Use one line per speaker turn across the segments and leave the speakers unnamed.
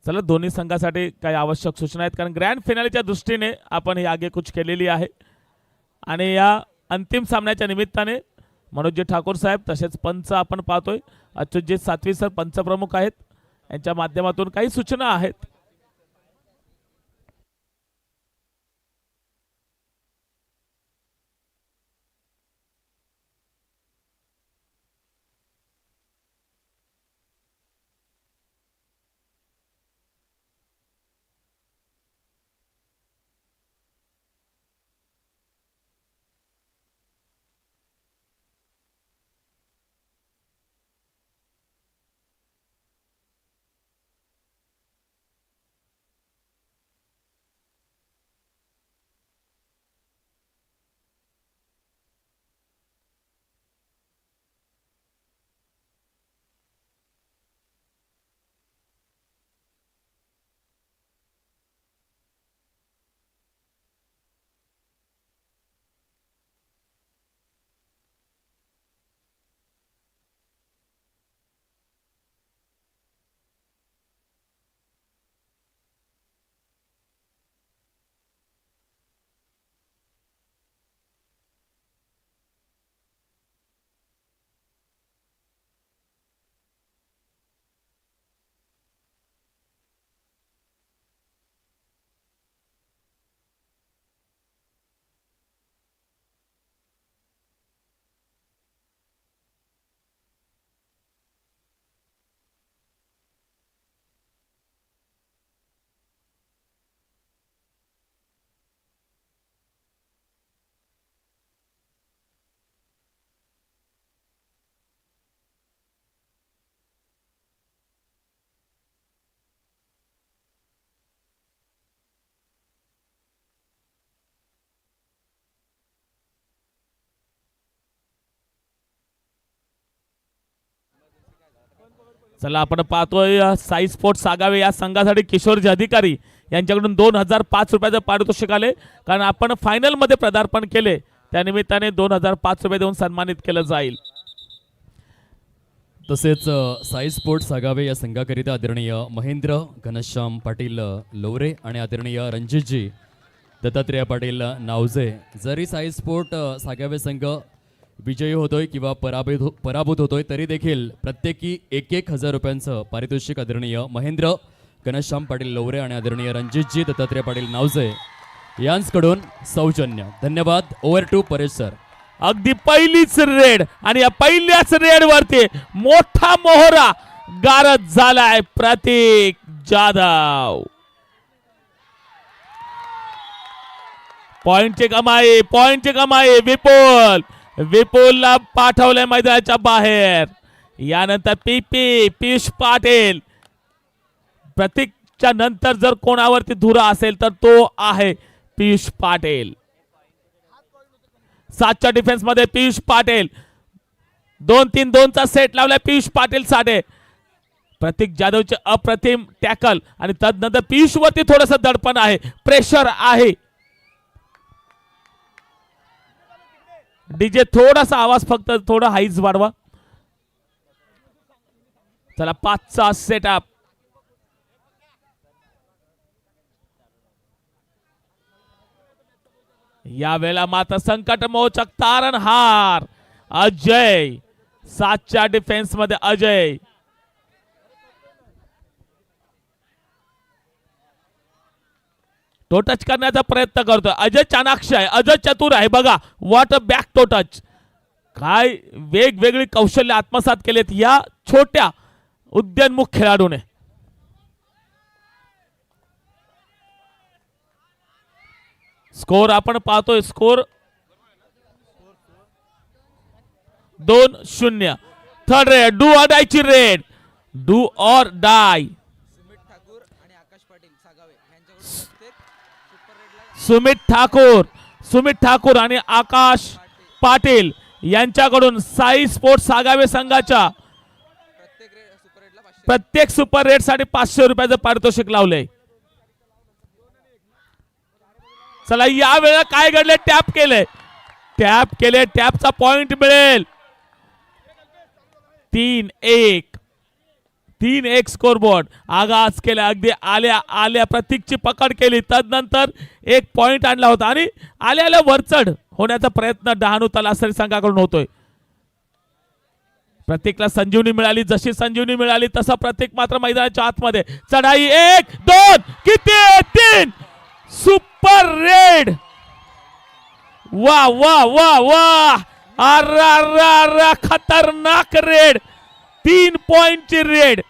चला दोन्ही संघासाठी काही आवश्यक सूचना आहेत, कारण ग्रँड फिनालेच्या दृष्टीने आपण ही आगेकूच केलेली आहे. आणि या अंतिम सामन्याच्या निमित्ताने मनोजजी ठाकूर साहेब तसेच पंच आपण पाहतोय अच्युतजी सातवी सर पंच प्रमुख आहेत, यांच्या माध्यमातून काही सूचना आहेत. चला आपण पाहतोय साई स्पोर्ट्स सागावे या संघासाठी किशोरजी अधिकारी यांच्याकडून 2005 रुपयाचं पारितोषिक आले, कारण आपण फायनल मध्ये पदार्पण केले त्यानिमित्ताने 2005 रुपये देऊन सन्मानित केलं जाईल.
तसेच साई स्पोर्ट्स सागावे या संघाकरिता आदरणीय महेंद्र घनश्याम पाटील लोवरे आणि आदरणीय रणजितजी दत्तात्रेय पाटील नावजे. जरी साई स्पोर्ट सागावे संघ विजयी होतोय किंवा पराभूत होतोय तरी देखील प्रत्येकी 1,000 रुपयांचं पारितोषिक आदरणीय महेंद्र घनश्याम पाटील लोवरे आणि आदरणीय रणजितजी दत्तात्रेय पाटील नावजे यांच्याकडून सौजन्य. धन्यवाद. Over to Paresh sir.
अगदी पहिलीच रेड आणि या पहिल्याच रेड वरती मोठा मोहरा गारद झालाय प्रतीक जाधव. पॉइंटची कमाई विपुलला पाठवलंय मैदानाच्या बाहेर. यानंतर पीयूष पाटील. प्रतीकच्या नंतर जर कोणावरती धुरा असेल तर तो आहे पीयूष पाटील. 7च्या डिफेन्स मध्ये पीयूष पाटील 2-3-2चा सेट लावलाय पीयूष पाटील साठी. प्रतीक जाधवचे अप्रतिम टॅकल आणि तदनंतर पीयूष वरती थोडस दडपण आहे, प्रेशर आहे. डीजे थोडासा आवाज फक्त थोडा हाईज वाढवा. चला 5चा सेटअप. यावेळेला मात्र संकट मोचक तारणहार अजय. 7च्या डिफेन्स मध्ये अजय. टो टच करण्याचा प्रयत्न करतोय अजय. चाणाक्ष आहे, अजय चतुर आहे. बघा what a back toe touch. काय वेगवेगळी कौशल्य आत्मसात केलेत या छोट्या उद्यानमुख खेळाडूने. स्कोर आपण पाहतोय, score 2-0. Third raid, do or डायची raid, do or die. Sumit Thakur आणि आकाश पाटील यांच्याकडून साई स्पोर्ट्स सागावे संघाच्या प्रत्येक सुपर रेड साठी 500 रुपयाचं पारितोषिक लावलंय. चला या वेळेला काय घडले, टॅप केले, टॅपचा पॉइंट मिळेल. 3-1 3-1 स्कोरबोर्ड. आगाज केला, अगदी आल्या आल्या प्रतीकची पकड केली, तदनंतर 1 पॉइंट आणला होता आणि आल्या आल्या वरचढ होण्याचा प्रयत्न डहाणू तलासरी संघाकडून होतोय. प्रतीकला संजीवनी मिळाली, जशी संजीवनी मिळाली तसा प्रतीक मात्र मैदानाच्या आतमध्ये. चढाई 1 2 किती 3 सुपर रेड. वा वा वा वा, अर्रा खतरनाक रेड, 3 पॉइंटची रेड.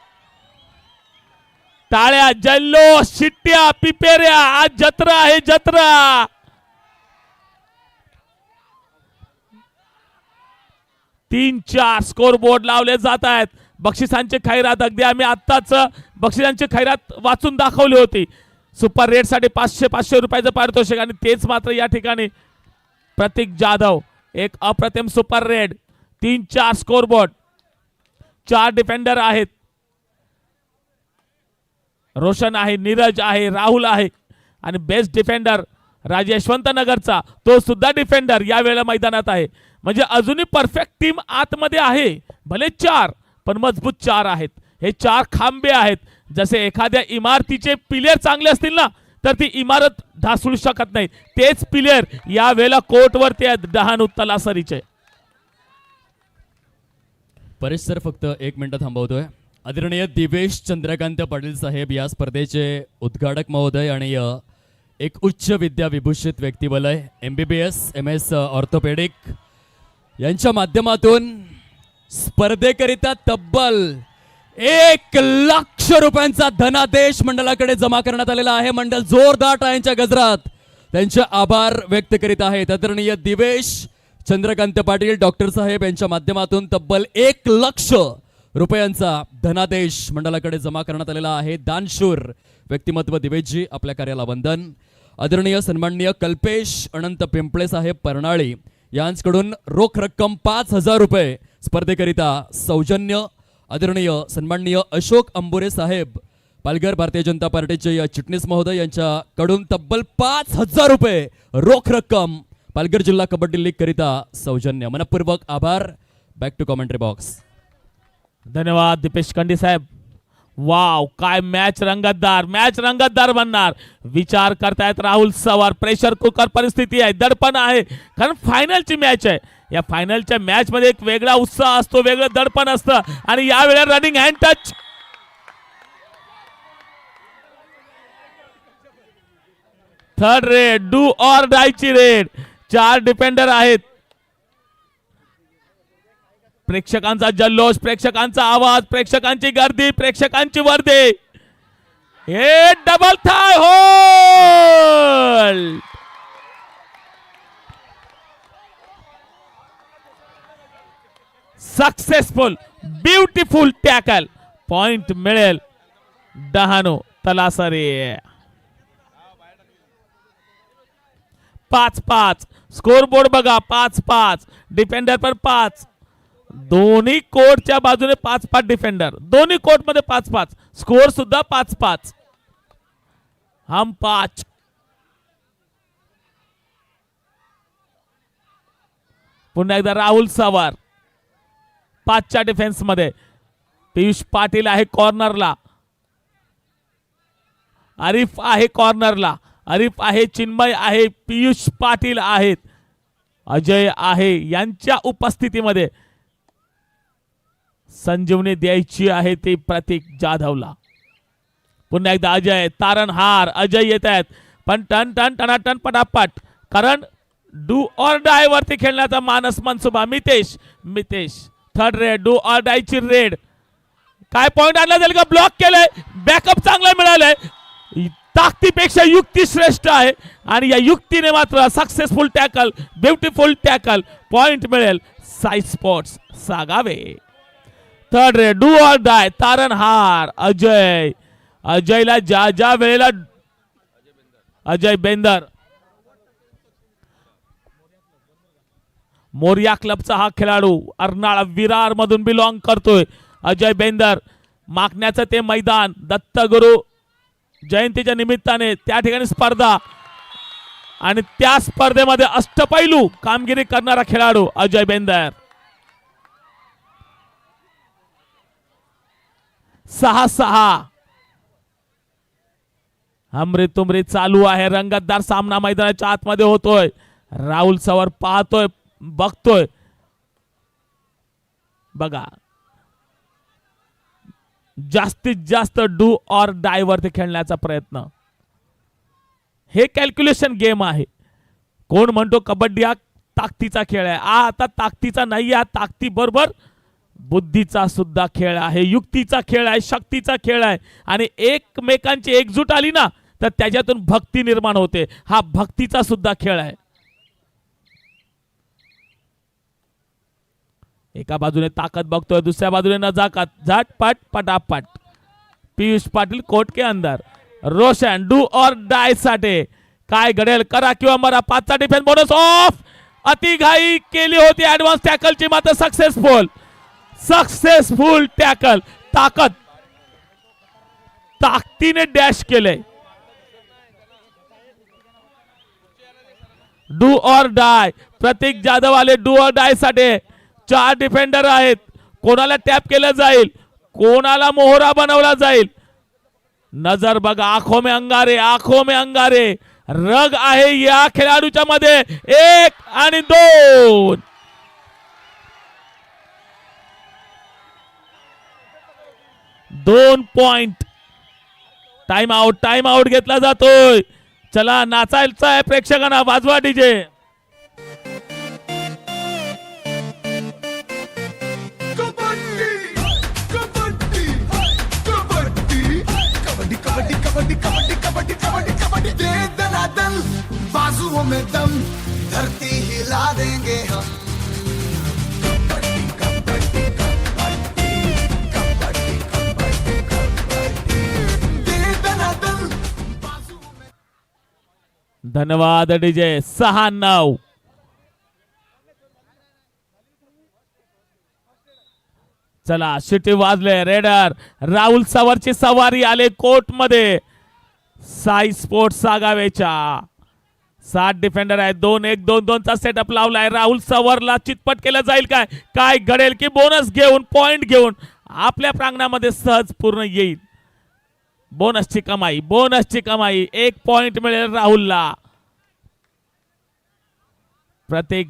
टाळ्या, जल्लोष, शिट्ट्या, पिपेऱ्या, आज जत्रा आहे जत्रा. तीन 4 स्कोर बोर्ड लावले जात आहेत. बक्षिसांचे खैरात अगदी आम्ही आत्ताच बक्षिसांची खैरात वाचून दाखवली होती. सुपर रेड साठी 500 रुपयाचं पारितोषिक आणि तेच मात्र या ठिकाणी प्रतीक जाधव. एक अप्रतिम super red. 3-4 score board. 4 defender आहेत. रोशन आहे, नीरज आहे, राहुल आहे आणि बेस्ट डिफेंडर राजेशवंत नगरचा तो सुद्धा डिफेंडर या वेळेला मैदानात आहे. म्हणजे अजूनही परफेक्ट टीम आतमध्ये आहे. भले 4 पण मजबूत 4 आहेत. हे 4 खांबे आहेत. जसे एखाद्या इमारतीचे पिलेर चांगले असतील ना तर ती इमारत ढासळू शकत नाही. तेच पिलेर या वेळेला कोर्टवरती आहेत डहाणू तलासरीचे.
परेश सर फक्त 1 मिनिट थांबवतोय. आदरणीय दिवेश चंद्रकांत पाटील साहेब या स्पर्धेचे उद्घाटक महोदय आणि एक उच्च विद्या विभूषित व्यक्तिवलय MBBS MS ऑर्थोपेडिक यांच्या माध्यमातून स्पर्धेकरिता तब्बल 1 लाख रुपयांचा धनादेश मंडळाकडे जमा करण्यात आलेला आहे. मंडळ जोरदार टाळ्यांच्या गजरात त्यांचे आभार व्यक्त करीत आहेत. आदरणीय दिवेश चंद्रकांत पाटील डॉक्टर साहेब यांच्या माध्यमातून तब्बल 1 लाख रुपयांचा धनादेश मंडळाकडे जमा करण्यात आलेला आहे. दानशूर व्यक्तिमत्व दिवेशजी, आपल्या कार्याला वंदन. आदरणीय सन्माननीय कल्पेश अनंत पिंपळे साहेब परनाळी यांच्याकडून रोख रक्कम 5,000 रुपये स्पर्धेकरिता सौजन्य. आदरणीय सन्माननीय अशोक अंबुरे साहेब पालघर भारतीय जनता पार्टीचे चिटणीस महोदय यांच्याकडून तब्बल 5,000 रुपये रोख रक्कम पालघर जिल्हा कबड्डी लीग करिता सौजन्य. मनपूर्वक आभार. Back to commentary box.
धन्यवाद दीपेश कंडी साहेब. वाव, काय मॅच रंगतदार बनणार. विचार करतायत राहुल सवार. प्रेशर कुकर परिस्थिती आहे, दडपण आहे, कारण फायनलची मॅच आहे. या फायनलच्या मॅच मध्ये एक वेगळा उत्साह असतो, वेगळं दडपण असतं आणि या वेळेला running hand touch. Third raid, do or डायची रेड. 4 डिफेंडर आहेत. प्रेक्षकांचा जल्लोष, प्रेक्षकांचा आवाज, प्रेक्षकांची गर्दी, प्रेक्षकांची वर्दी. हे double thigh hold. Successful, beautiful tackle. Point मिळेल डहाणू तलासरी. 5-5 स्कोर बोर्ड बघा. 5-5 डिफेंडर पर 5. दोन्ही कोर्टच्या बाजूने 5-5 डिफेंडर. दोन्ही कोर्ट मध्ये 5-5. स्कोर सुद्धा 5-5. हम 5. पुन्हा एकदा राहुल सवार 5च्या डिफेन्स मध्ये. पियुष पाटील आहे कॉर्नरला. आरिफ आहे कॉर्नरला. आरिफ आहे, चिन्मय आहे, पियुष पाटील आहेत, अजय आहे. यांच्या उपस्थितीमध्ये संजीवनी द्यायची आहे ती प्रतीक जाधवला. पुन्हा एकदा अजय, तारणहार. अजय येत आहेत पण टनाटन पटापट, कारण डू ऑर डाय वरती खेळण्याचा मानस मनसुबा. Mitesh third raid, do or डायची रेड. काय पॉइंट आणला जाईल का? ब्लॉक केलंय. बॅकअप चांगला मिळालाय. ताकदीपेक्षा युक्ती श्रेष्ठ आहे आणि या युक्तीने मात्र successful tackle, beautiful tackle. Point मिळेल Sai sports Sagawe. Third raid, do or die, तारणहार. अजयला ज्या वेळेला अजय बेंदर मोरिया क्लबचा हा खेळाडू अर्नाळा विरार मधून बिलॉंग करतोय. अजय बेंदर मागण्याचं ते मैदान दत्तगुरु जयंतीच्या निमित्ताने त्या ठिकाणी स्पर्धा आणि त्या स्पर्धेमध्ये अष्टपैलू कामगिरी करणारा खेळाडू अजय बेंदर. 6-6. हमरी तुमरी चालू आहे. रंगतदार सामना मैदानाच्या आतमध्ये होतोय. राहुल सवर पाहतोय, बघतोय. बघा, जास्तीत जास्त डू ऑर डाय वरती खेळण्याचा प्रयत्न. हे कॅल्क्युलेशन गेम आहे. कोण म्हणतो कबड्डी हा ताकदीचा खेळ आहे? आता ताकदीचा नाही, हा ताकदी बरोबर बुद्धीचा सुद्धा खेळ आहे, युक्तीचा खेळ आहे, शक्तीचा खेळ आहे. आणि एकमेकांची एकजूट आली ना तर त्याच्यातून भक्ती निर्माण होते. हा भक्तीचा सुद्धा खेळ आहे. एका बाजूने ताकद बघतोय, दुसऱ्या बाजूने नजाकत. झटपट पटापट. पियुष पाटील कोर्ट के अंदर. रोशन डू और डाय साठी काय घडेल, करा किंवा मरा. 5चा डिफेन्स बोनस ऑफ. अतिघाई केली होती ऍडव्हान्स टॅकलची, मात्र सक्सेसफुल टॅकल. ताकदीने डॅश केले. Do or die. Pratik Jadhav आले डू ऑर डाय साठी. 4 डिफेंडर आहेत. कोणाला टॅप केलं जाईल, कोणाला मोहरा बनवला जाईल. नजर बघा, आंखों में अंगारे, आंखों में अंगारे. रग आहे या खेळाडूच्या मध्ये. 1 आणि 2. दोन पॉइंट. टाइम आउट घेतला जातोय. चला, नाचायचं आहे प्रेक्षकांना. वाजवा डीजे.
बाजुओं में दम, धरती हिला देंगे हम. कबड्डी कबड्डी कबड्डी कबड्डी कबड्डी दे दनादन बाजुओं में.
धन्यवाद डीजे. 6-9. चला, शिटी वाजले. रेडर राहुल सवरची सवारी आले कोर्ट मध्ये. साई स्पोर्ट्स सागावेच्या 7 डिफेंडर आहे. 2-1-2-2चा सेटअप लावलाय. राहुल सवरला चितपट केलं जाईल काय? काय घडेल की बोनस घेऊन, पॉइंट घेऊन आपल्या प्रांगणामध्ये सहज पूर्ण येईल. बोनसची कमाई. 1 पॉइंट मिळेल राहुलला. प्रतीक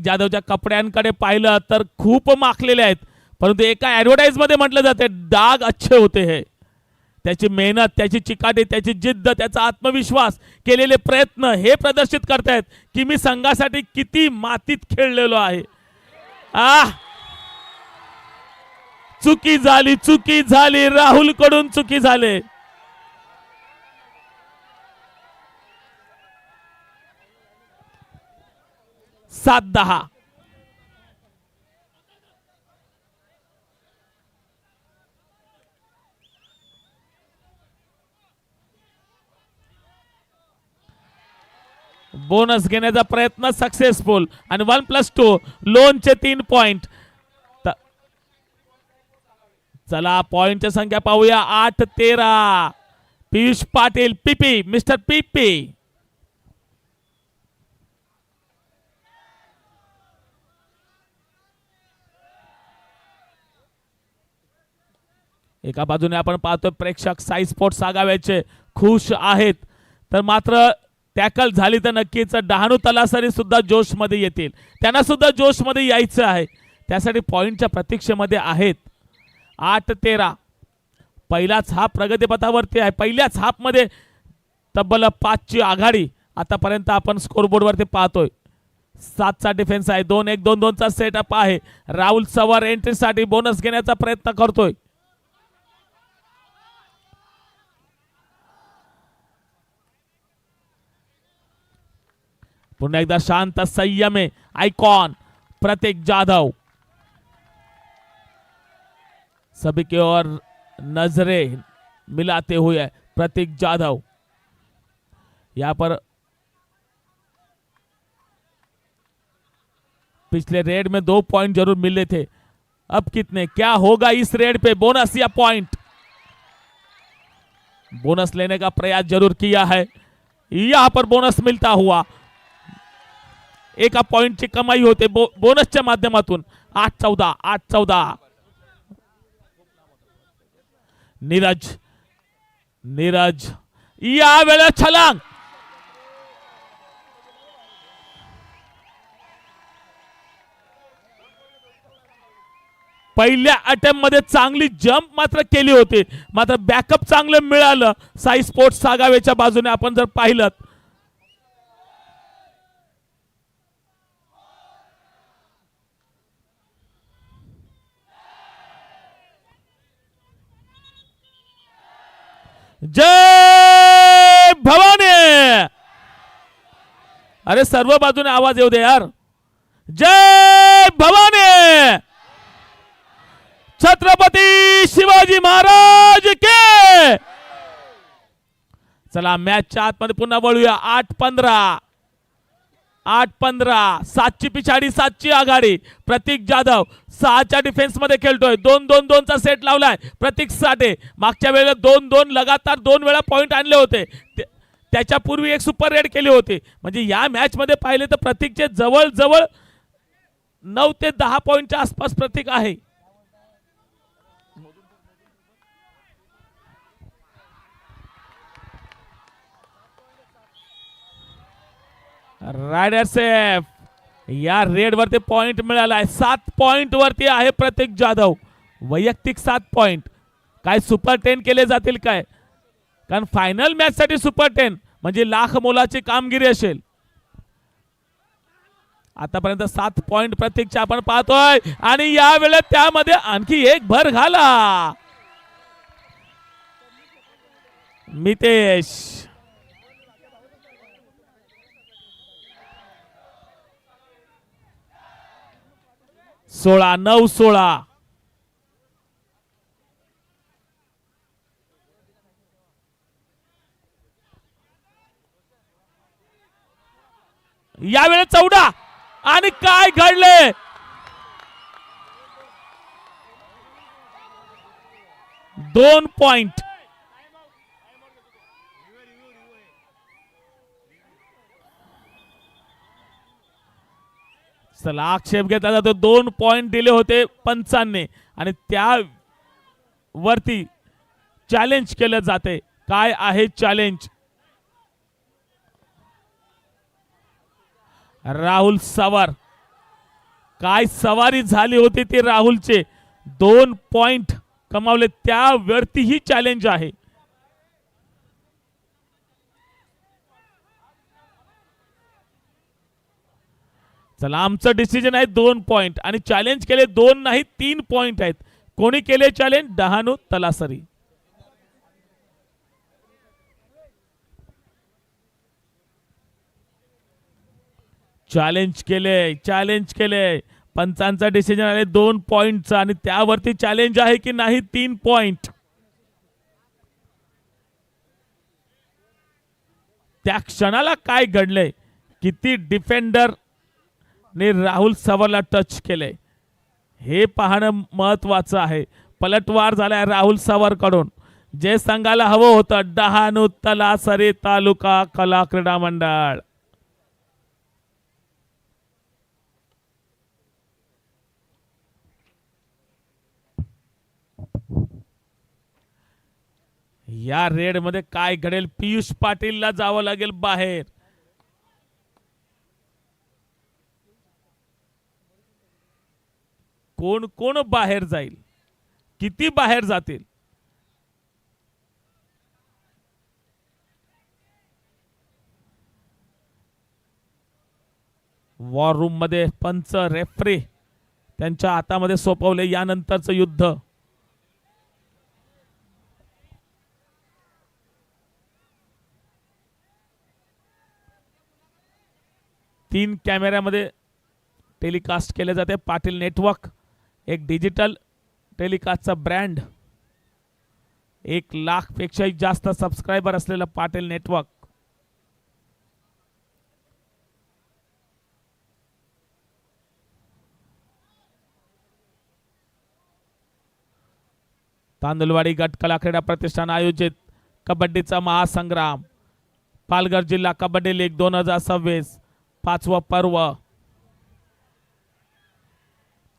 जाधवच्या कपड्यांकडे पाहिलं तर खूप माखलेले आहेत, परंतु एका ऍडव्हर्टाइज मध्ये म्हटलं जाते डाग अच्छे होते हैं. त्याची मेहनत, त्याची चिकाटी, त्याची जिद्द, त्याचा आत्मविश्वास, केलेले प्रयत्न हे प्रदर्शित करतायत की मी संघासाठी किती मातीत खेळलेलो आहे. चुकी झाली. राहुल कडून चुकी झाली. सात 10. बोनस घेण्याचा प्रयत्न सक्सेसफुल. आणि 1+2 लोनचे 3 पॉइंट. चला, पॉइंटची संख्या पाहूया. 8-13. पियुष पाटील पीपी, मिस्टर पीपी. एका बाजूने आपण पाहतोय प्रेक्षक साई स्पोर्ट्स सागाव्याचे खुश आहेत, तर मात्र टॅकल झाली तर नक्कीच डहाणू तलासरी सुद्धा जोश मध्ये येतील. त्यांना सुद्धा जोश मध्ये यायचं आहे, त्यासाठी पॉइंटच्या प्रतीक्षेमध्ये आहेत. 8-13. पहिलाच हाफ प्रगतीपथावरती आहे. पहिल्याच हाफ मध्ये तब्बल 5ची आघाडी आतापर्यंत आपण स्कोरबोर्ड वरती पाहतोय. 7चा डिफेन्स आहे. 2-1-2-2चा सेटअप आहे. राहुल सवार एंट्रीसाठी बोनस घेण्याचा प्रयत्न करतोय. पुन्हा एकदा शांत संयमे आइकॉन प्रतीक जाधव. सभी की ओर नजरें मिलाते हुए प्रतीक जाधव. यहाँ पर पिछले रेड में 2 पॉइंट जरूर मिले थे, अब कितने, क्या होगा इस रेड पे, बोनस या पॉइंट? बोनस लेने का प्रयास जरूर किया है, यहां पर बोनस मिलता हुआ. एका पॉइंटची कमाई होते बोनसच्या माध्यमातून. 8-14 8-14. नीरज या वेळेला छलांग. पहिल्या अटेम्प्ट मध्ये चांगली जंप मात्र केली होती, मात्र बॅकअप चांगलं मिळालं साई स्पोर्ट्स सागावेच्या बाजूने आपण जर पाहिलं. जय भवानी. अरे सर्व बाजूने आवाज येऊ दे यार. जय भवानी. छत्रपती शिवाजी महाराज के. चला मॅचच्या आतमध्ये पुन्हा वळूया. 8-15 7ची पिछाडी 7ची आघाडी. प्रतीक जाधव 6च्या डिफेन्स मध्ये खेळतोय. 2-2-2चा सेट लावलाय प्रतीक साठे. मागच्या वेळेला 2-2 लगातार 2 वेळा पॉइंट आणले होते. त्याच्या पूर्वी एक सुपर रेड केली होती. म्हणजे या मॅच मध्ये पाहिले तर प्रतीकचे जवळ 9 ते 10 पॉइंटच्या आसपास प्रतीक आहे. रायडर सेफ या रेड वरती पॉइंट मिळाला आहे. 7 पॉइंट वरती आहे प्रतीक जाधव. वैयक्तिक 7 पॉइंट. काय सुपर 10 केले जातील काय? कारण फायनल मॅच साठी सुपर 10 म्हणजे लाख मोलाची कामगिरी असेल. आतापर्यंत 7 पॉइंट प्रतीकचे आपण पाहतोय आणि या वेळेत त्यामध्ये आणखी एक भर घाला. मितेश 16-9-16. यावेळेस 14 आणि काय घडले? दोन पॉइंट. चला आक्षेप घेतला जातो. 2 पॉइंट दिले होते पंचांनी आणि त्या वरती चॅलेंज केलं जाते. काय आहे चॅलेंज? राहुल सवार. काय सवारी झाली होती ती राहुलचे. 2 पॉइंट कमावले त्यावरती ही चॅलेंज आहे. चला आमचं डिसिजन आहे 2 पॉइंट आणि चॅलेंज केले 2 नाही 3 पॉइंट आहेत. कोणी केले चॅलेंज? डहाणू तलासरी. चॅलेंज केले पंचांचा डिसिजन आहे 2 पॉइंटचा आणि त्यावरती चॅलेंज आहे की नाही 3 पॉइंट. त्या क्षणाला काय घडले? किती डिफेंडर ने राहुल सवारला टच केले हे पाहणं महत्वाचं आहे. पलटवार झालाय राहुल सवार कडून. जे संघाला हवं होतं डहाणू तलासरी तालुका कला क्रीडा मंडळ. या रेड मध्ये काय घडेल? पियुष पाटीलला जावं लागेल बाहेर. कोण कोण बाहेर जाईल? किती बाहेर जातील? वॉर रूम मध्ये पंच रेफरी त्यांच्या हातामध्ये सोपवले यानंतरचं युद्ध. तीन कॅमेऱ्यामध्ये टेलिकास्ट केले जाते. पाटील नेटवर्क एक डिजिटल टेलिकास्टचा ब्रँड. 1 लाख पेक्षाही जास्त सबस्क्रायबर असलेलं पाटील नेटवर्क. तांदुलवाडी गट कला क्रीडा प्रतिष्ठान आयोजित कबड्डीचा महासंग्राम पालघर जिल्हा कबड्डी लीग 2026 5वं पर्व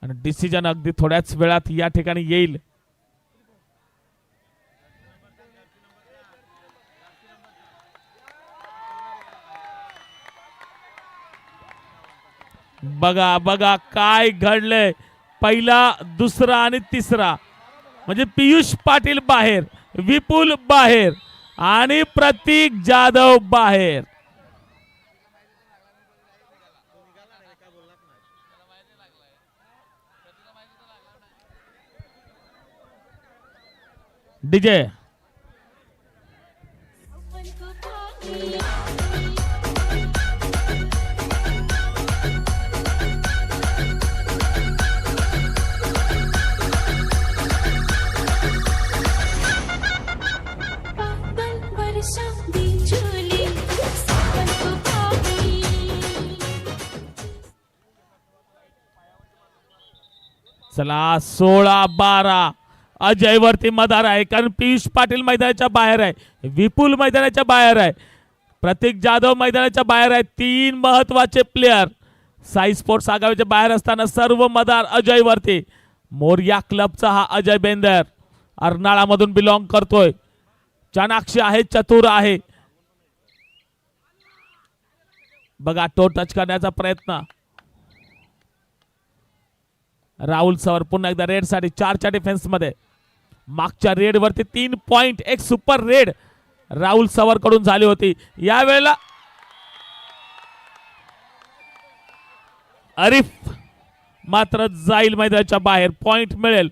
आणि डिसिजन अगदी थोड्याच वेळात या ठिकाणी येईल. बघा बघा काय घडलंय. पहिला, दुसरा आणि तिसरा म्हणजे पियुष पाटील बाहेर, विपुल बाहेर आणि प्रतीक जाधव बाहेर. डीजे चला 16-12 अजय वरती मदार आहे, कारण पियुष पाटील मैदानाच्या बाहेर आहे, विपुल मैदानाच्या बाहेर आहे, प्रतीक जाधव मैदानाच्या बाहेर आहे. 3 महत्वाचे प्लेयर साई स्पोर्ट्स आगावीच्या बाहेर असताना सर्व मदार अजय वरती. मोरया क्लबचा हा अजय बेंदर अर्नाळामधून बिलॉंग करतोय. चाणाक्षी आहे, चतुर आहे. बघा टो टच करण्याचा प्रयत्न. राहुल सवर पुन्हा एकदा रेड साठी 4च्या डिफेन्स मध्ये. मागच्या रेड वरती 3 पॉइंट, एक सुपर रेड राहुल सवर कडून झाली होती. यावेळेला अरिफ मात्र जाईल मैदानाच्या बाहेर. पॉइंट मिळेल,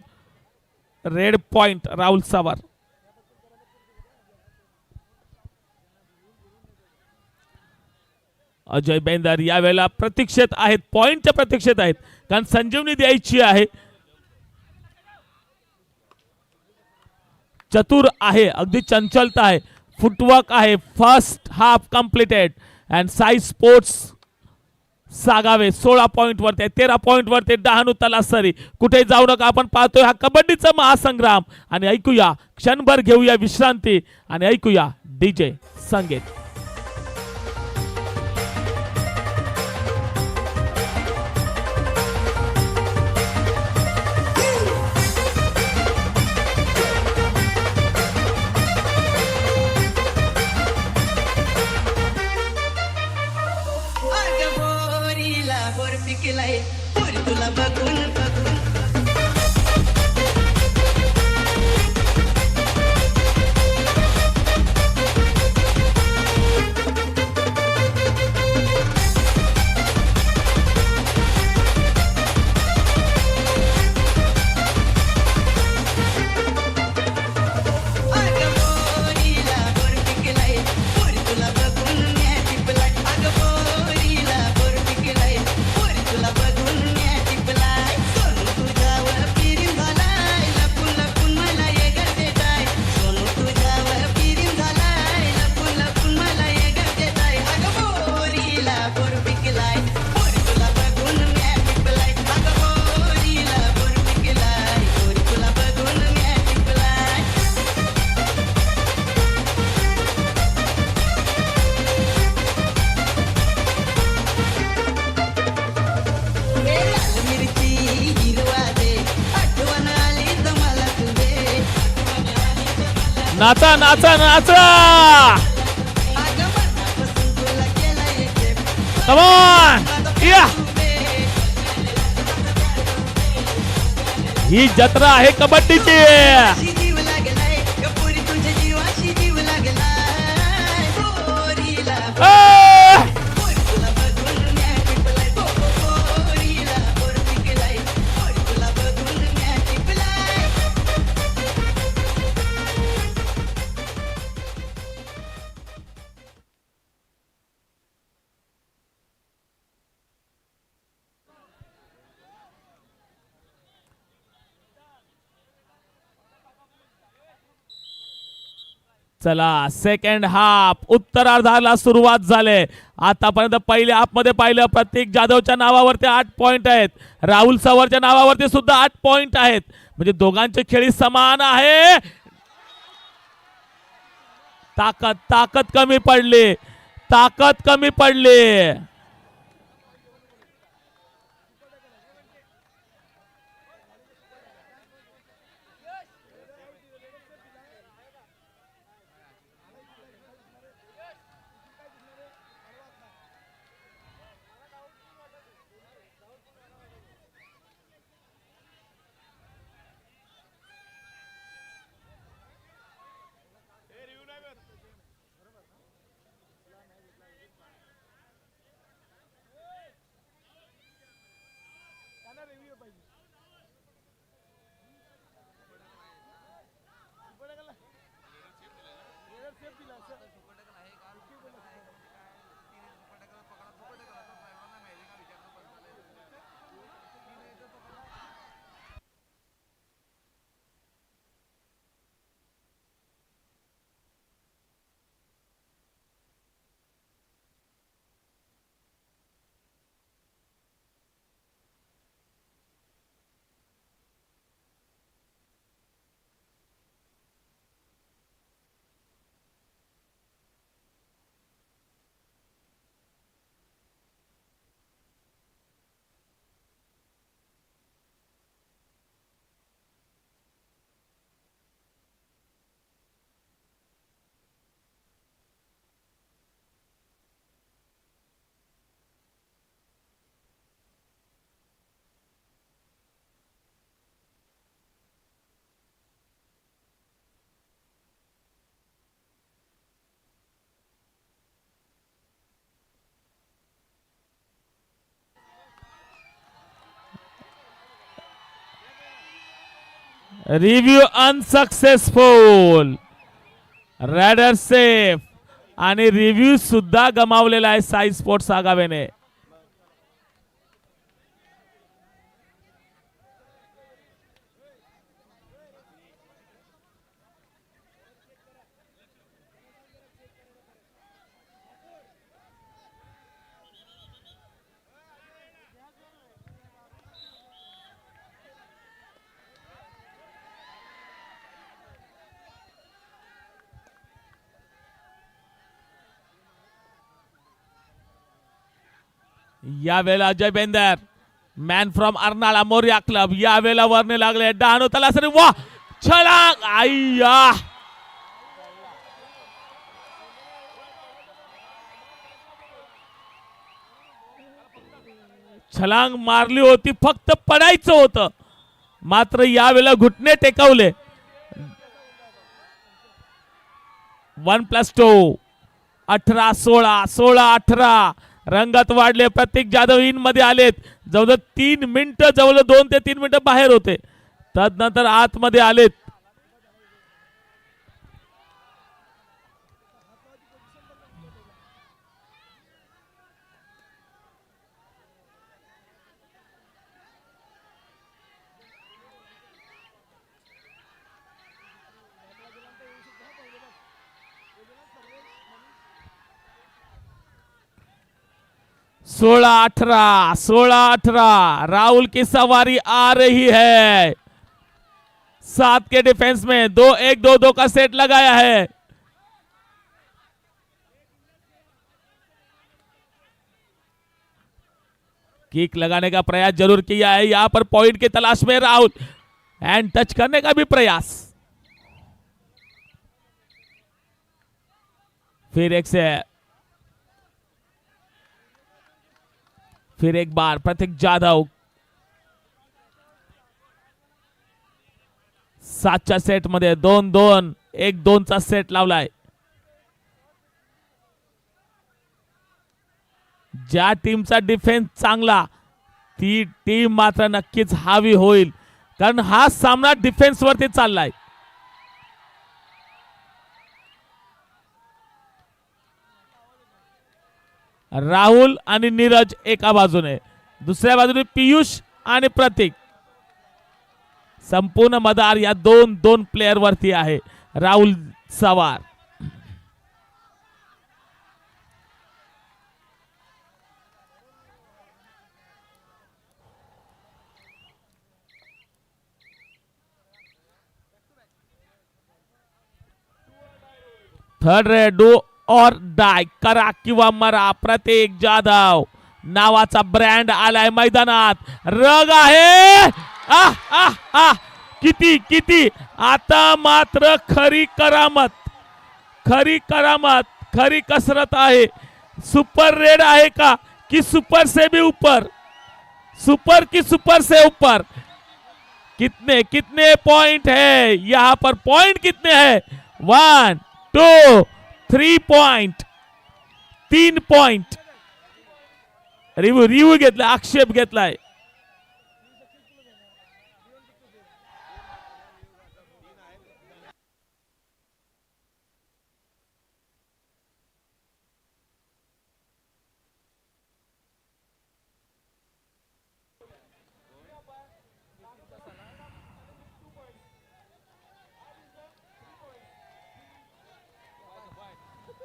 रेड पॉइंट राहुल सवर. अजय बेंदर यावेळेला प्रतीक्षेत आहेत, पॉइंटच्या प्रतीक्षेत आहेत, कारण संजीवनी द्यायची आहे. चतुर आहे, अगदी चंचलता आहे, फुटवर्क आहे. First half completed and Sai sports Sagawe 16 point वरती, 13 पॉइंट वरती. डहाणू तलासरी कुठे जाऊ नका, आपण पाहतोय हा कबड्डीचा महासंग्राम. आणि ऐकूया, क्षणभर घेऊया विश्रांती आणि ऐकूया डीजे संगीत. नाचा नाचा नाचा, कम ऑन या. ही जत्रा आहे कबड्डीची. चला सेकंड हाफ उत्तरार्धाला सुरुवात झाले. आतापर्यंत पहिल्या हाफ मध्ये पाहिलं, प्रतीक जाधवच्या नावावरती 8 पॉइंट आहेत, राहुल सवरच्या नावावरती सुद्धा 8 पॉइंट आहेत. म्हणजे दोघांची खेळी समान आहे. ताकद कमी पडली, ताकद कमी पडली. Review unsuccessful. रॅडर सेफ आणि रिव्ह्यू सुद्धा गमावलेला आहे साई स्पोर्ट्स आगावेने. यावेळेला Ajay Bendar man from Arnala Morya club यावेळेला वरने लागले. डहाणू तलासरी वा छलांग आय्या छलांग मारली होती, फक्त पडायचं होतं, मात्र यावेळेला घुटणे टेकवले. 1+2 18-16 16-18 रंगात वाढले. प्रतीक जाधव इन मध्ये आलेत. जवळ 3 मिनिटं, जवळ 2 ते 3 मिनिटं बाहेर होते, तदनंतर आतमध्ये आलेत. सोलह 18 राहुल की सवारी आ रही है. 7 के डिफेंस में 2-1 2-2 का सेट लगाया है. किक लगाने का प्रयास जरूर किया है. यहां पर पॉइंट की तलाश में राहुल, एंड टच करने का भी प्रयास. फिर एक बार प्रतीक जाधव. 7च्या सेट मध्ये 2-2 1-2 चा सेट लावलाय. ज्या टीमचा डिफेन्स चांगला ती टीम मात्र नक्कीच हावी होईल, कारण हा सामना डिफेन्स वरती चाललाय. राहुल आणि नीरज एका बाजूने, दुसऱ्या बाजूने पियुष आणि प्रतीक. संपूर्ण मदार या 2-2 प्लेयर वरती आहे. राहुल सवार. थर्ड रेड डू और डाय, करा किंवा मरा. प्रतीक जाधव नावाचा ब्रँड आलाय मैदानात. रग आहे. किती किती. आता मात्र खरी करामत, खरी कसरत आहे. सुपर रेड आहे का कि सुपर से भी ऊपर, सुपर की सुपर से ऊपर. कितने कितने पॉइंट है यहां पर, पॉइंट कितने हैं? 1 2 3 पॉइंट, 3 पॉइंट. रिव्ह्यू घेतला, आक्षेप घेतलाय.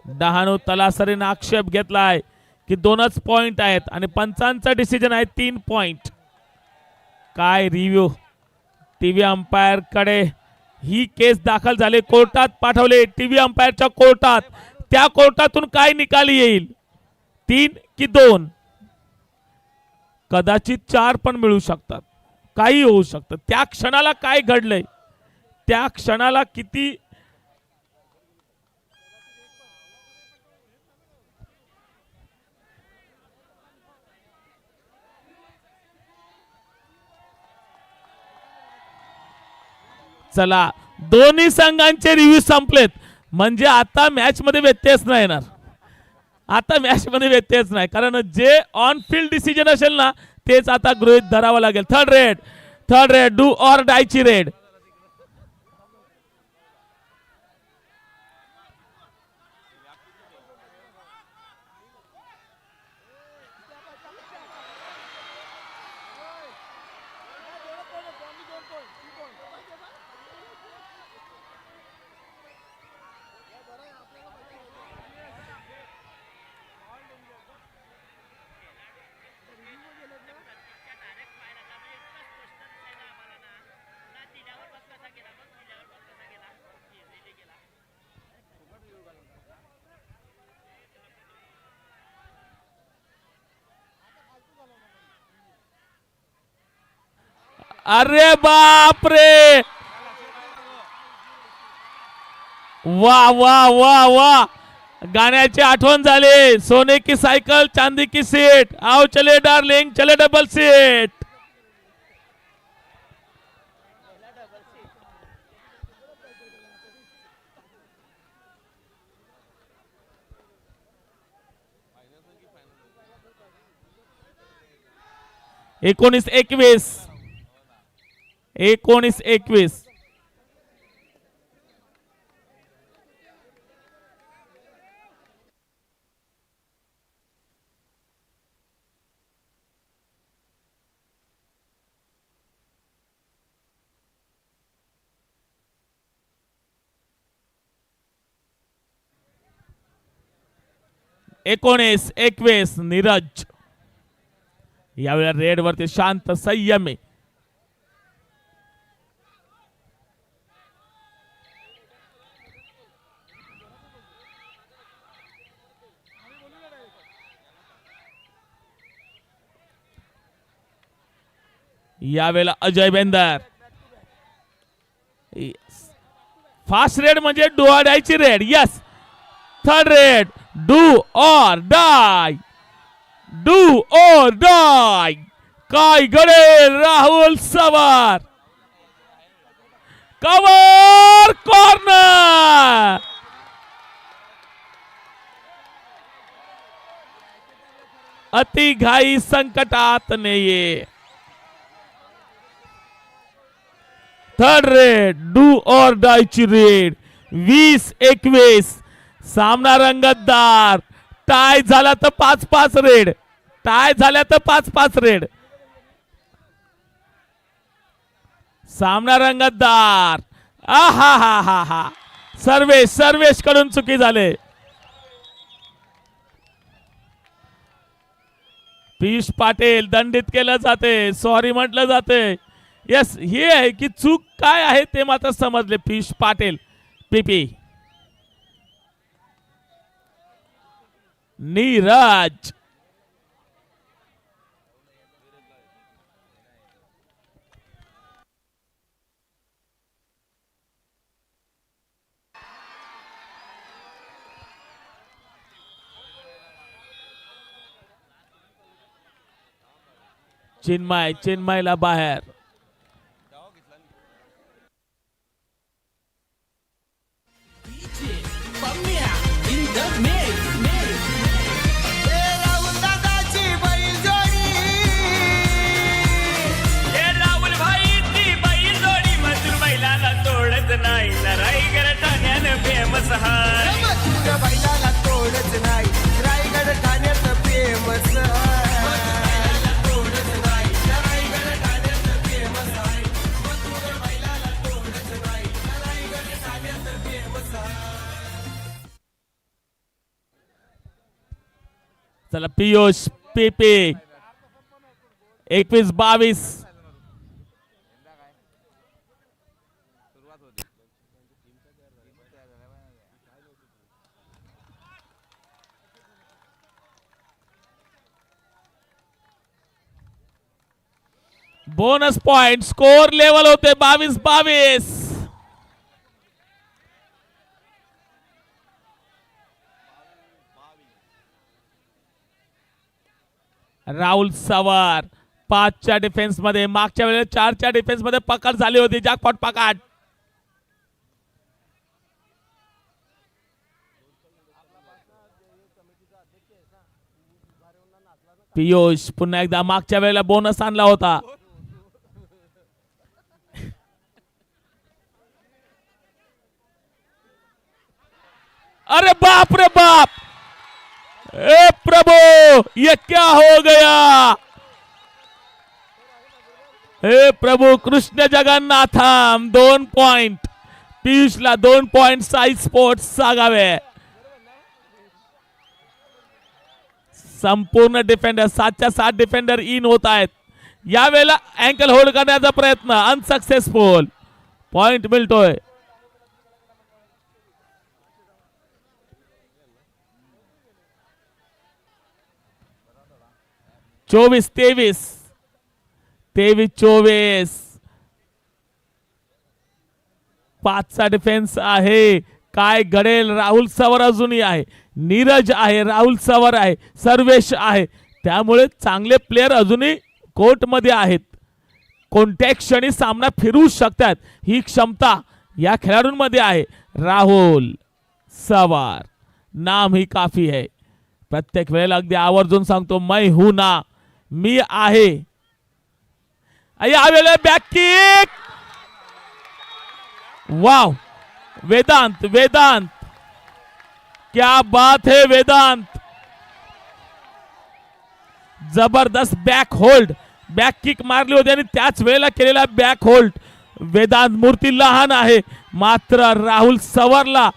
डहाणू तलासरीने आक्षेप घेतलाय की 2च पॉइंट आहेत आणि पंचांचा डिसिजन आहे 3 पॉइंट. काय रिव्ह्यू टीव्ही अंपायर कडे ही केस दाखल झाली, कोर्टात पाठवले टीव्ही अंपायरच्या कोर्टात. त्या कोर्टातून काय निकाल येईल, 3 की 2, कदाचित 4 पण मिळू शकतात, काही होऊ शकतं. त्या क्षणाला काय घडलंय, त्या क्षणाला किती चला दोन्ही संघांचे रिव्ह्यू संपलेत. म्हणजे आता मॅच मध्ये व्यत्ययच नाही येणार, आता मॅच मध्ये व्यत्ययच नाही, कारण जे ऑन फील्ड डिसिजन असेल ना तेच आता गृहीत धरावं लागेल. थर्ड रेड डू ऑर डायची रेड. अरे बाप रे, वा वा वा वा, गाण्याची आठवण झाली. सोने की सायकल चांदी की सीट, आओ चले डार्लिंग चले डबल सीट. एकोणीस एकवीस 19-21 नीरज यावेळेला रेड वरती शांत संयमी. यावेळेला अजय बेंदर. फास्ट रेड म्हणजे डू ऑर डायची raid. Yes, third raid do or die, do or die. काय घडेल राहुल सवार, कव्हर कॉर्नर. अति घाई संकटात नाहीये. थर्ड रेड डू ऑर डायची रेड. 20-21 सामना रंगतदार. टाय झाला तर 5-5 रेड, टाय झाल्या तर 5-5 रेड. सामना रंगतदार. आहा हा हा हा, सर्वेश कडून चुकी झाले. पियुष पाटील दंडित केलं जाते, सॉरी म्हटलं जाते. यस, हे आहे की चूक काय आहे ते मात्र समजले पियुष पाटील. पीपी नीरज. चिन्मयला बाहेर.
नाही रायगड ठाण्यानं फेमस हाय.
बैलाला तोडच नाही, रायगड ठाण्यात फेमस
चला पियुष पीपी 21-22. बोनस पॉइंट स्कोर लेवल होते 22-22. राहुल सवार 5च्या डिफेन्स मध्ये, मागच्या वेळेला 4च्या डिफेन्स मध्ये पकड झाली होती. जॅकपॉट पकड. पियुष पुन्हा एकदा मागच्या वेळेला बोनस आणला होता. अरे बाप रे बाप, ए प्रभु ये क्या हो गया. हे प्रभु कृष्ण जगन्नाथम 2 पॉइंट पियुषला, 2 पॉइंट साई स्पोर्ट्स सागावे. संपूर्ण डिफेंडर 7च्या 7 डिफेंडर इन होत आहेत. यावेळेला अँकल होल्ड करण्याचा प्रयत्न अनसक्सेसफुल. पॉइंट मिळतोय. चोवीस 23-24. 5चा डिफेन्स आहे. काय घडेल. राहुल सवर अजूनही आहे, नीरज आहे, राहुल सवर आहे, सर्वेश आहे. त्यामुळे चांगले प्लेयर अजूनही कोर्ट मध्ये आहेत. कोणत्याही क्षणी सामना फिरू शकतात ही क्षमता या खेळाडूंमध्ये आहे. राहुल सवार नाम ही काफी है. प्रत्येक वेळेला अगदी आवर्जून सांगतो मैं हूं ना, मी आहे. यावेळेला back kick. Wow Vedant, Vedant क्या बात है वेदांत. जबरदस्त बॅक होल्ड, बॅक किक मारली होती आणि त्याच वेळेला केलेला बॅक होल्ड. वेदांत मूर्ती लहान आहे मात्र राहुल सवरला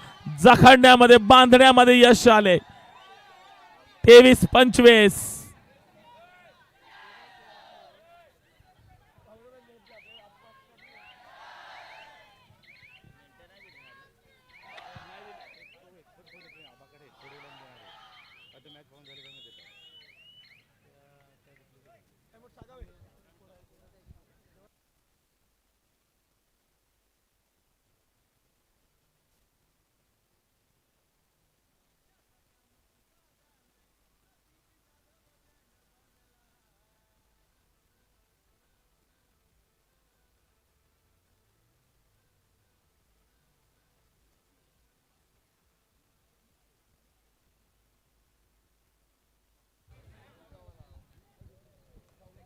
जखडण्यामध्ये, बांधण्यामध्ये यश आले. 23-25.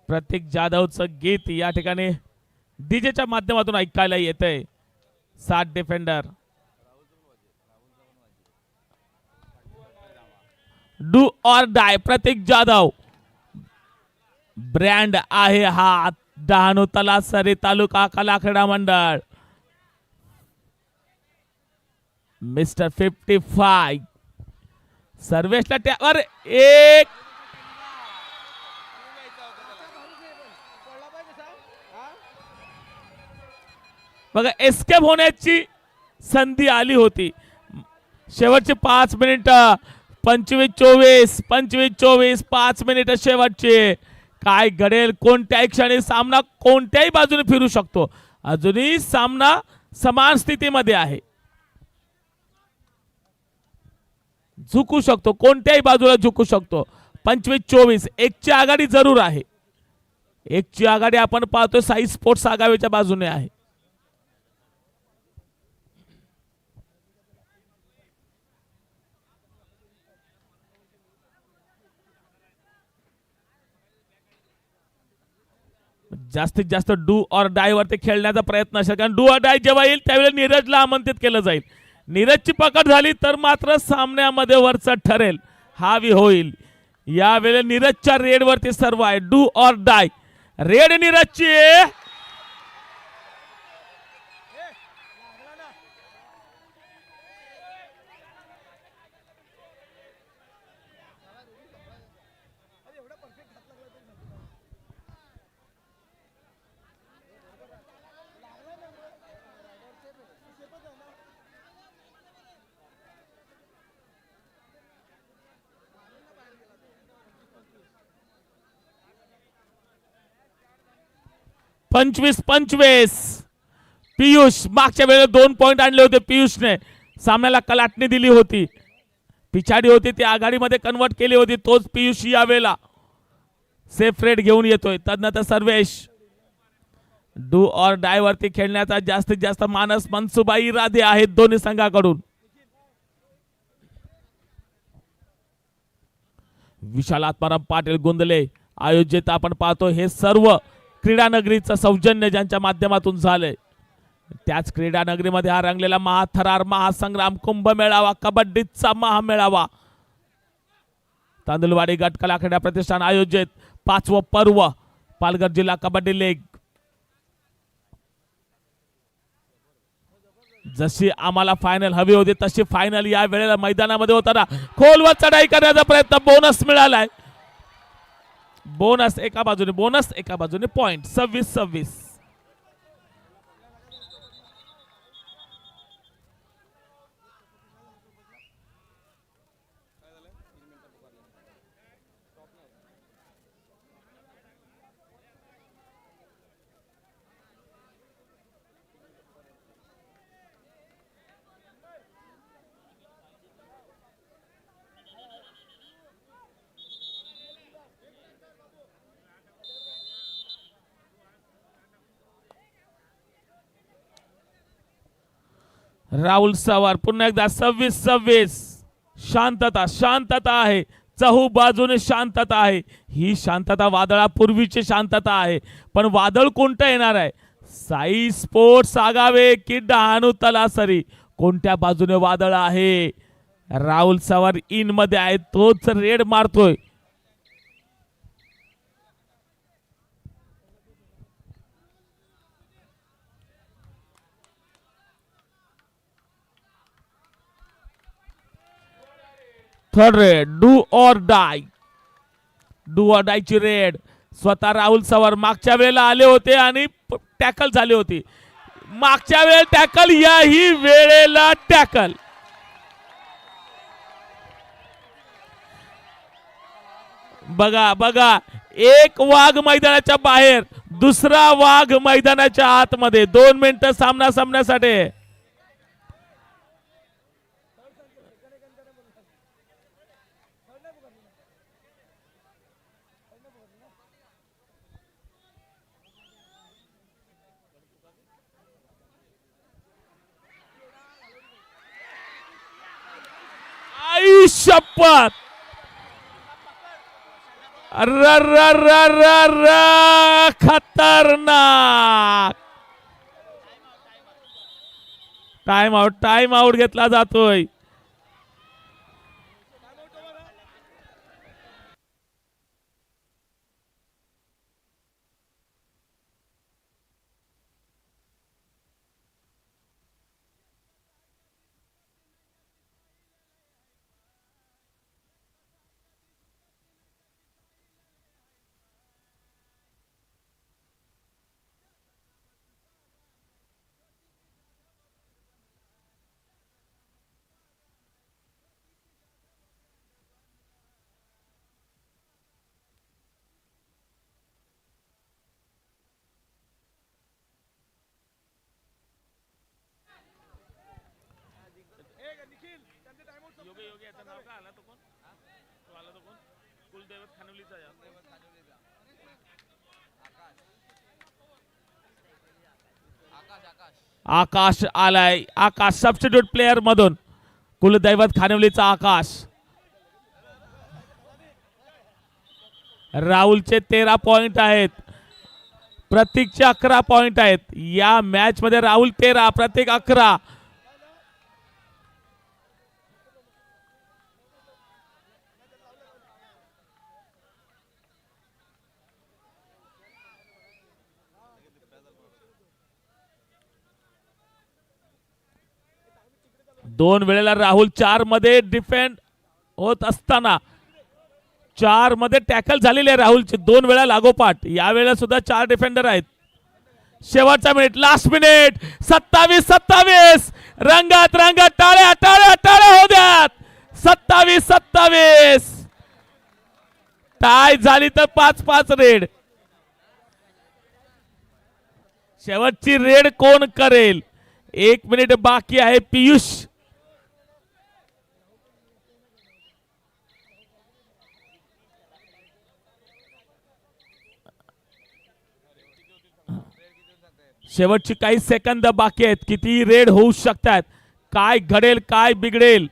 प्रतीक जाधवचं गीत या ठिकाणी डीजेच्या माध्यमातून ऐकायला येतंय. 7 defender. Do or die Pratik Jadhav brand आहे हा. डहाणू तलासरी तालुका कला क्रीडा मंडळ. मिस्टर 55 सर्वेशला त्यावर एक. बघा एस्केप होण्याची संधी आली होती. शेवटचे 5 मिनिट 25-24 25-24 5 मिनिट शेवटचे. काय घडेल. कोणत्याही क्षणी सामना कोणत्याही बाजूने फिरू शकतो. अजूनही सामना समान स्थितीमध्ये आहे. झुकू शकतो, कोणत्याही बाजूला झुकू शकतो. 25-24 एकची आघाडी जरूर आहे. एकची आघाडी आपण पाहतो साई स्पोर्ट्स आघाडीच्या बाजूने आहे. जास्तीत जास्त डू ऑर डाय वरती खेळण्याचा प्रयत्न असेल, कारण डू ऑर डाय जेव्हा येईल त्यावेळेला नीरजला आमंत्रित केलं जाईल. नीरजची पकड झाली तर मात्र सामन्यामध्ये वरचा ठरेल, हावी होईल. यावेळेला नीरजच्या रेड वरती सर्व आहे. डू ऑर डाय रेड नीरजची. 25-25. पियुष मागच्या वेळेला 2 पॉइंट आणले होते पियुषने, सामन्याला कलाटणी दिली होती, पिछाडी होती ती आघाडीमध्ये कन्वर्ट केली होती. तोच पियुष यावेळेला सेफ रेड घेऊन येतोय. तदनंतर सर्वेश डू ऑर डाय वरती खेळण्याचा जास्तीत जास्त मानस मनसुबा इरादे आहेत दोन्ही संघाकडून. विशाल आत्माराम पाटील गोंदले आयोजित आपण पाहतो हे सर्व क्रीडा नगरीचं सौजन्य ज्यांच्या माध्यमातून झालंय. त्याच क्रीडा नगरीमध्ये हा रंगलेला महाथरार महासंग्राम कुंभ मेळावा, कबड्डीचा महामेळावा, तांदुलवाडी गट कला क्रीडा प्रतिष्ठान आयोजित 5वं पर्व पालघर जिल्हा कबड्डी लीग. जशी आम्हाला फायनल हवी होती तशी फायनल या वेळेला मैदानामध्ये होताना खोलवर चढाई करण्याचा प्रयत्न, बोनस मिळालाय. बोनस एका बाजूने पॉइंट 26-26. राहुल सवार पुन्हा एकदा 26-26. शांतता आहे, चहू बाजूने शांतता आहे. ही शांतता वादळापूर्वीची शांतता आहे, पण वादळ कोणतं येणार आहे? साई स्पोर्ट्स आगावे की डहाणू तलासरी, कोणत्या बाजूने वादळ आहे? राहुल सवार इन मध्ये आहे, तोच रेड मारतोय. थर्ड रेड डू ऑर डाय ची रेड. स्वतः राहुल सवार मागच्या वेळेला आले होते आणि टॅकल झाली होती. मागच्या वेळेला टॅकल, याही वेळेला टॅकल. बघा एक वाघ मैदानाच्या बाहेर, दुसरा वाघ मैदानाच्या आतमध्ये. 2 मिनिटं सामना संपण्यासाठी. आई शपथ, खतरनाक. टाइम आउट घेतला जातोय. आकाश आलाय. आकाश सबस्टिट्यूट प्लेयर मधून, कुलदैवत खानिवलीचा आकाश. राहुलचे 13 पॉइंट आहेत, प्रतीकचे 11 पॉइंट आहेत. या मॅच मध्ये राहुल 13, प्रतीक 11. दोन वेळेला राहुल 4 मध्ये डिफेंड होत असताना 4 मध्ये टॅकल झालेले आहे राहुलचे 2 वेळा लागोपाठ. या वेळेला सुद्धा 4 डिफेंडर आहेत. शेवटचा मिनिट, लास्ट मिनिट. 27-27. रंगात टाळ्या टाळ्या टाळ्या हो द्यात. 27-27. टाय झाली तर 5-5 रेड. शेवटची रेड कोण करेल? 1 मिनिट बाकी आहे. पियुष शेवटची काही सेकंद बाकी आहेत. किती रेड होऊ शकतात? काय घडेल, काय बिघडेल?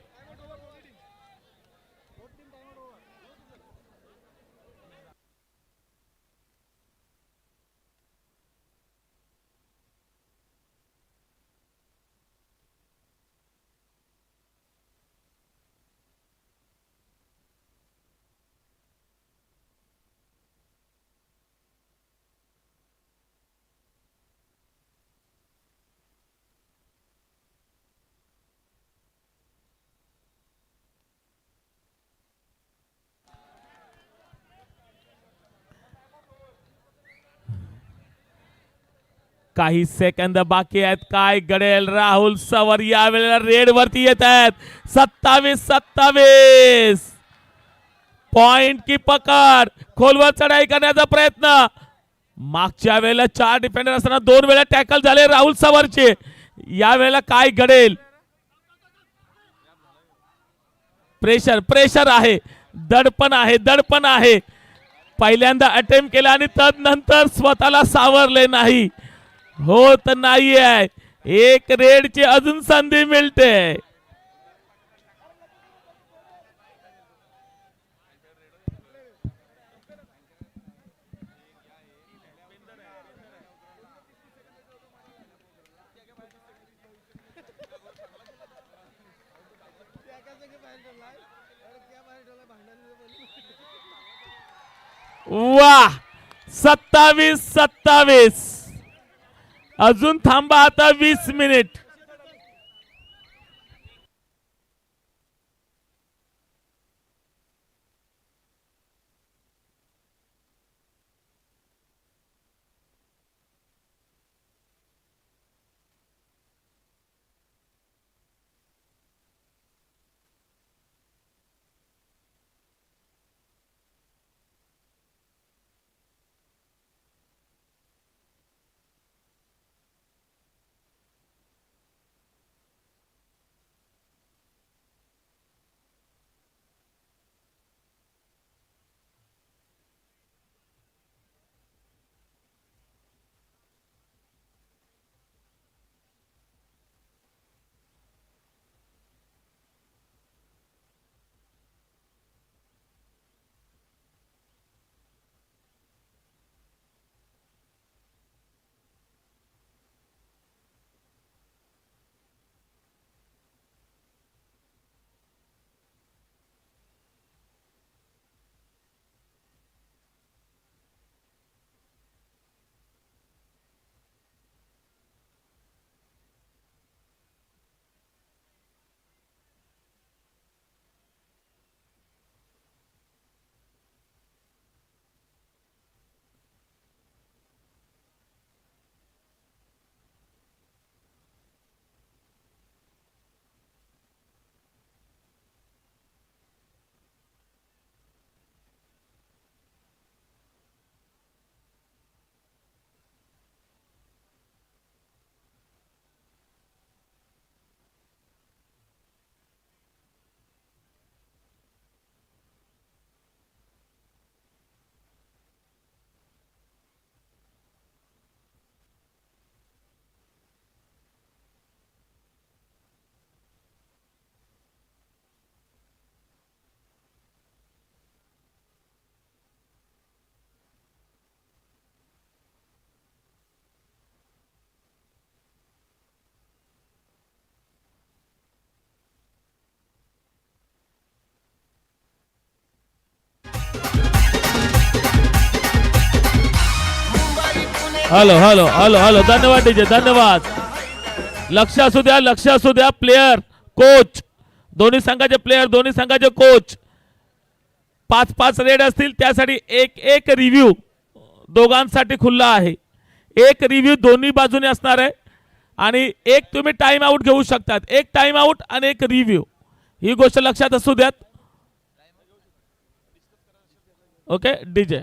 काही सेकंद बाकी आहेत. काय घडेल? राहुल सवर यावेळेला रेड वरती येत आहेत. 27-27 पॉइंट की पकड. खोलवर चढाई करण्याचा प्रयत्न. मागच्या वेळेला 4 डिफेंडर असताना 2 वेळा टॅकल झाले राहुल सवरचे. यावेळेला काय घडेल? प्रेशर प्रेशर आहे. दडपण आहे, दडपण आहे. पहिल्यांदा अटेम्प्ट केला आणि तदनंतर स्वतःला सावरले नाही. होत नाहीये. एक रेडची अजून संधी मिळते. वाह, 27-27. अजून थांबा आता 20 minute. Hello hello hello hello. धन्यवाद डीजे, धन्यवाद. लक्ष असू द्या, लक्ष असू द्या. प्लेयर, कोच, दोन्ही संघाचे प्लेयर, दोन्ही संघाचे कोच. 5-5 रेड असतील, त्यासाठी एक रिव्ह्यू दोघांसाठी खुला आहे. एक रिव्ह्यू दोन्ही बाजूने असणार आहे आणि एक तुम्ही टाइम आउट घेऊ शकतात. एक टाइम आउट आणि एक रिव्ह्यू, ही गोष्ट लक्षात असू द्यात. Okay DJ.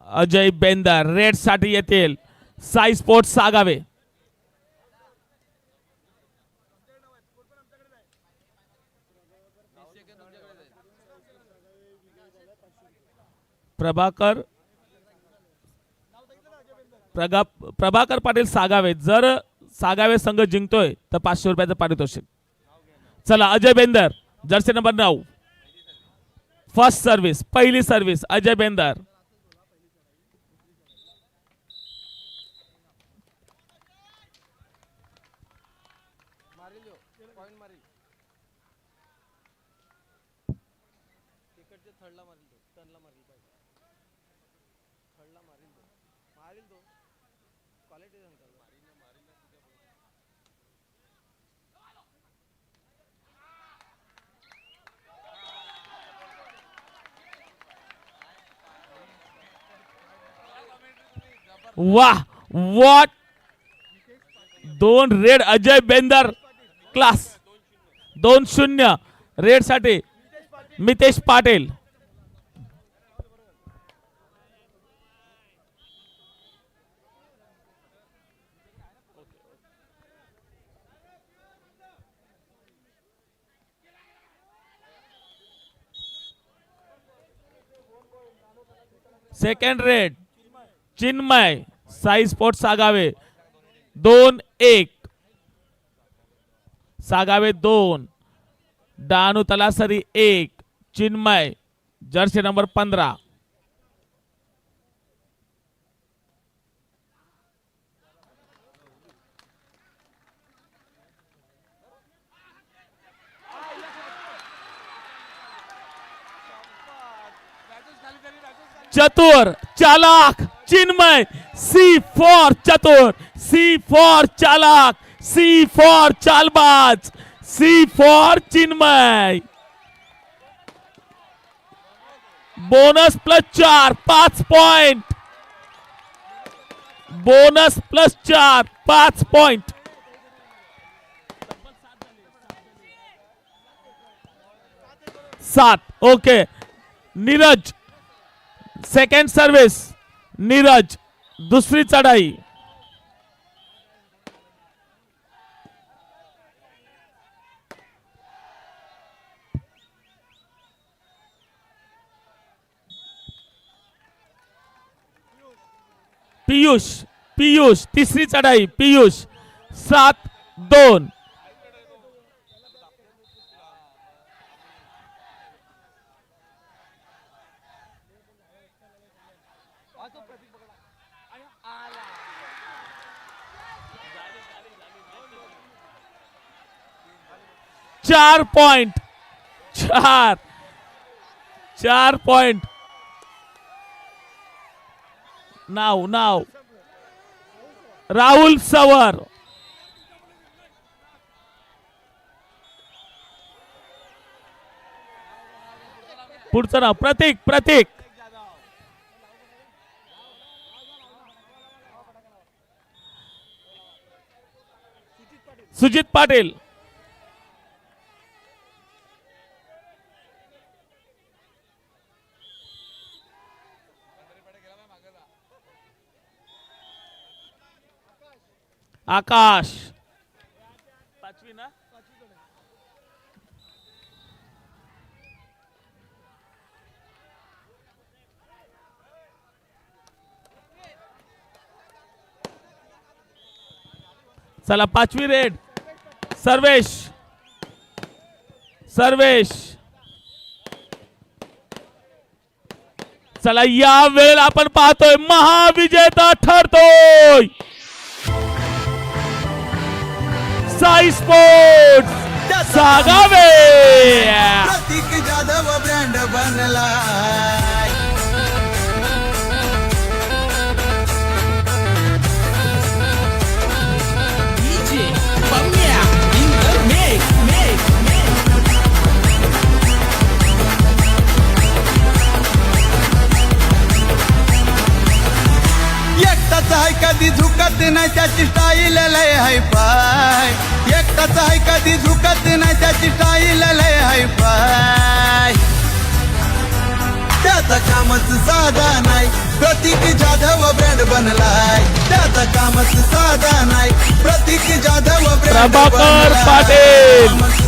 Ajay Bendar raid साठी येतील साई स्पोर्ट्स सागावे. प्रभाकर पाटील सागावे. जर सागावे संघ जिंकतोय तर 500 रुपयाचं पारितोषिक. चला Ajay Bendar jersey number 9 first service पहिली सर्व्हिस अजय बेंदर. वाह what 2 raid Ajay Bendar class. 2-0 raid साठी Mitesh Patil. Second raid Chinmay Sai sports Sagawe 2-1. Sagawe 2 Dahanu Talasari 1 Chinmay jersey number 15. चतुर चालाक चिन्मय. सी फॉर चतुर, सी फॉर चालाक, सी फॉर चालबाज, C for Chinmay. Bonus +4 5 point. Bonus +4 5 point. 7 okay. Neeraj second service Neeraj दुसरी चढाई. पीयूष तिसरी चढाई पीयूष 7-2. चार पॉइंट 4 पॉइंट. नाव राहुल सवर. पुढचं नाव प्रतीक. सुजित पाटील. आकाश. पाचवी ना. चला 5वी रेड सर्वेश. चला या वेळेला आपण पाहतोय महाविजेता ठरतोय साई स्पोर्ट्स सागावे.
प्रतीक जाधव ब्रँड बनला. एकटाच आहे कधी झुकत नाही त्याची स्टाईल लय हाय पाय. एकटाच आहे कधी झुकत नाही त्याची स्टाईल लय हाय पाय. त्याचं काम कामच साधा नाही, प्रतीक जाधव ब्रँड बनलाय, त्याचं कामच साधा नाही, प्रतीक जाधव ब्रँड
प्रभाकर
बनलाय.
पाटील